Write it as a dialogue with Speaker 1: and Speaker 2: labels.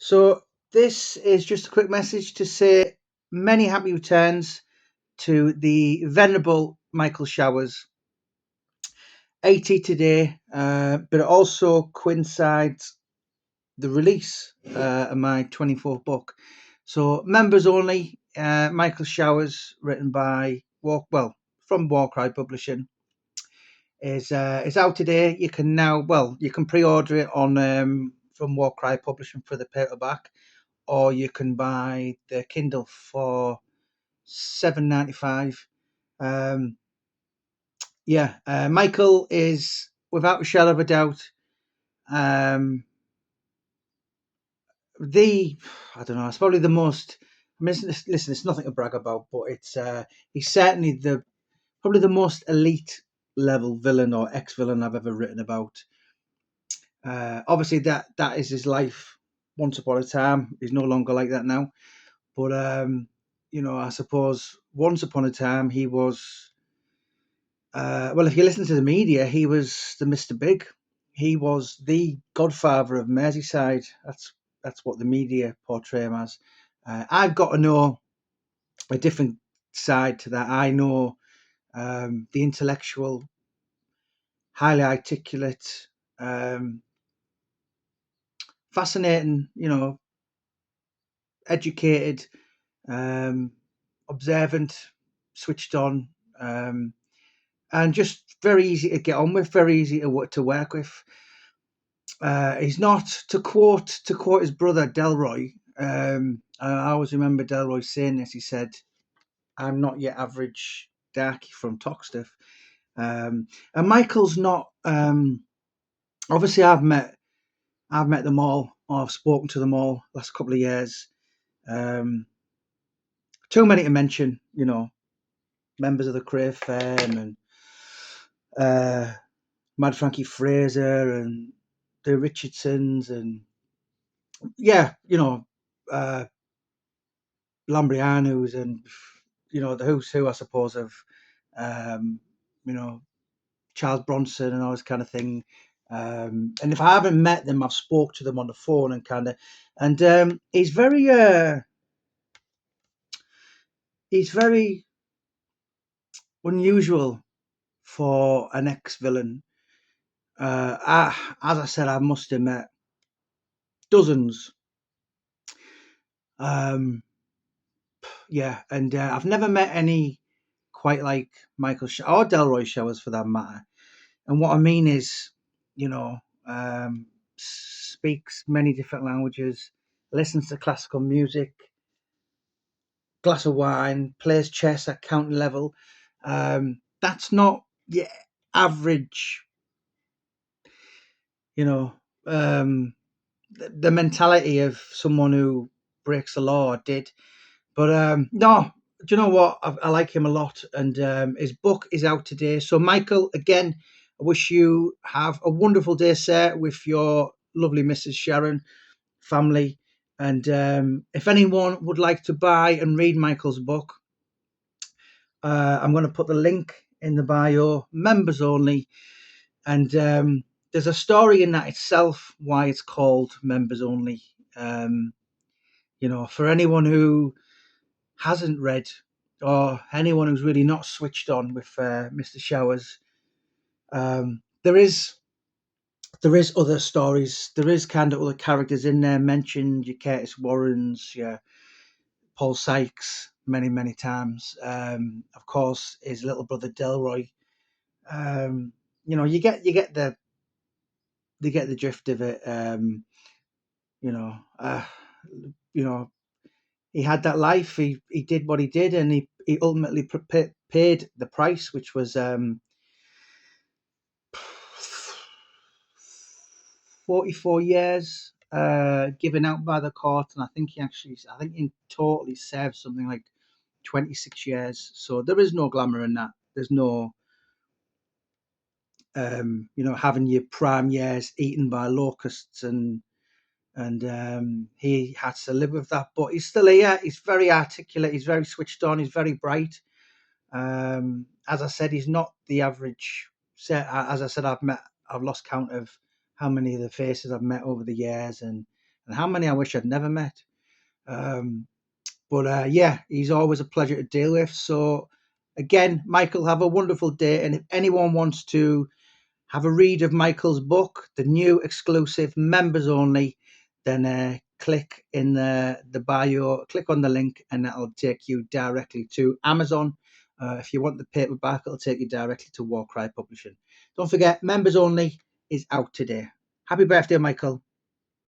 Speaker 1: So this is just a quick message to say many happy returns to the venerable Michael Showers. 80 today, but it also coincides the release of my 24th book. So members only, Michael Showers, written by from Warcry Publishing, is out today. You can you can pre-order it on from Warcry Publishing for the paperback, or you can buy the Kindle for £7.95. Um, Michael is without a shadow of a doubt um, the I don't know. It's probably the most. I mean, listen, it's nothing to brag about, but he's certainly the probably the most elite level villain or ex villain I've ever written about. Obviously, that is his life. Once upon a time, he's no longer like that now. But I suppose once upon a time he was. If you listen to the media, he was the Mr. Big. He was the godfather of Merseyside. That's what the media portray him as. I've got to know a different side to that. I know the intellectual, highly articulate, um, fascinating, educated, um, observant, switched on, um, and just very easy to get on with, very easy to work with. He's not to quote his brother Delroy. I always remember Delroy saying this. He said, "I'm not your average darkie from Toxteth." And Michael's not. Obviously, I've met them all. Or I've spoken to them all last couple of years. Um, Too many to mention. Members of the Crave Firm and uh, Mad Frankie Fraser and the Richardsons and yeah, uh, Lambrianos and the who's who, I suppose, of um, you know Charles Bronson and all this kind of thing. And if I haven't met them, I've spoke to them on the phone and he's very unusual for an ex-villain. As I said, I must have met dozens. Um, and I've never met any quite like or Delroy Showers for that matter. And what I mean is, you know, speaks many different languages, listens to classical music, glass of wine, plays chess at county level. That's not your average, you know, um, the mentality of someone who breaks the law or did. But no, do you know what? I like him a lot, and his book is out today. So, Michael, again, I wish you have a wonderful day, sir, with your lovely Mrs. Sharon family. And if anyone would like to buy and read Michael's book, I'm going to put the link in the bio, members only. And there's a story in that itself why it's called members only. Um, for anyone who hasn't read or anyone who's really not switched on with Mr. Showers, there is other stories. There is kind of other characters in there mentioned. Your Curtis Warrens, your Paul Sykes, many many times. Of course, his little brother Delroy. Um, you get the drift of it. You know, uh, you know, he had that life. He did what he did, and he ultimately paid the price, which was 44 years given out by the court, and I think in total he served something like 26 years. So there is no glamour in that. There's no having your prime years eaten by locusts and he had to live with that. But he's still here. He's very articulate. He's very switched on. He's very bright. As I said, he's not the average. As I said, I've lost count of how many of the faces I've met over the years, and and how many I wish I'd never met. But yeah, he's always a pleasure to deal with. So again, Michael, have a wonderful day. And if anyone wants to have a read of Michael's book, the new exclusive members only, then click in the bio, click on the link, and that'll take you directly to Amazon. If you want the paperback, it'll take you directly to Warcry Publishing. Don't forget, members only is out today. Happy birthday, Michael.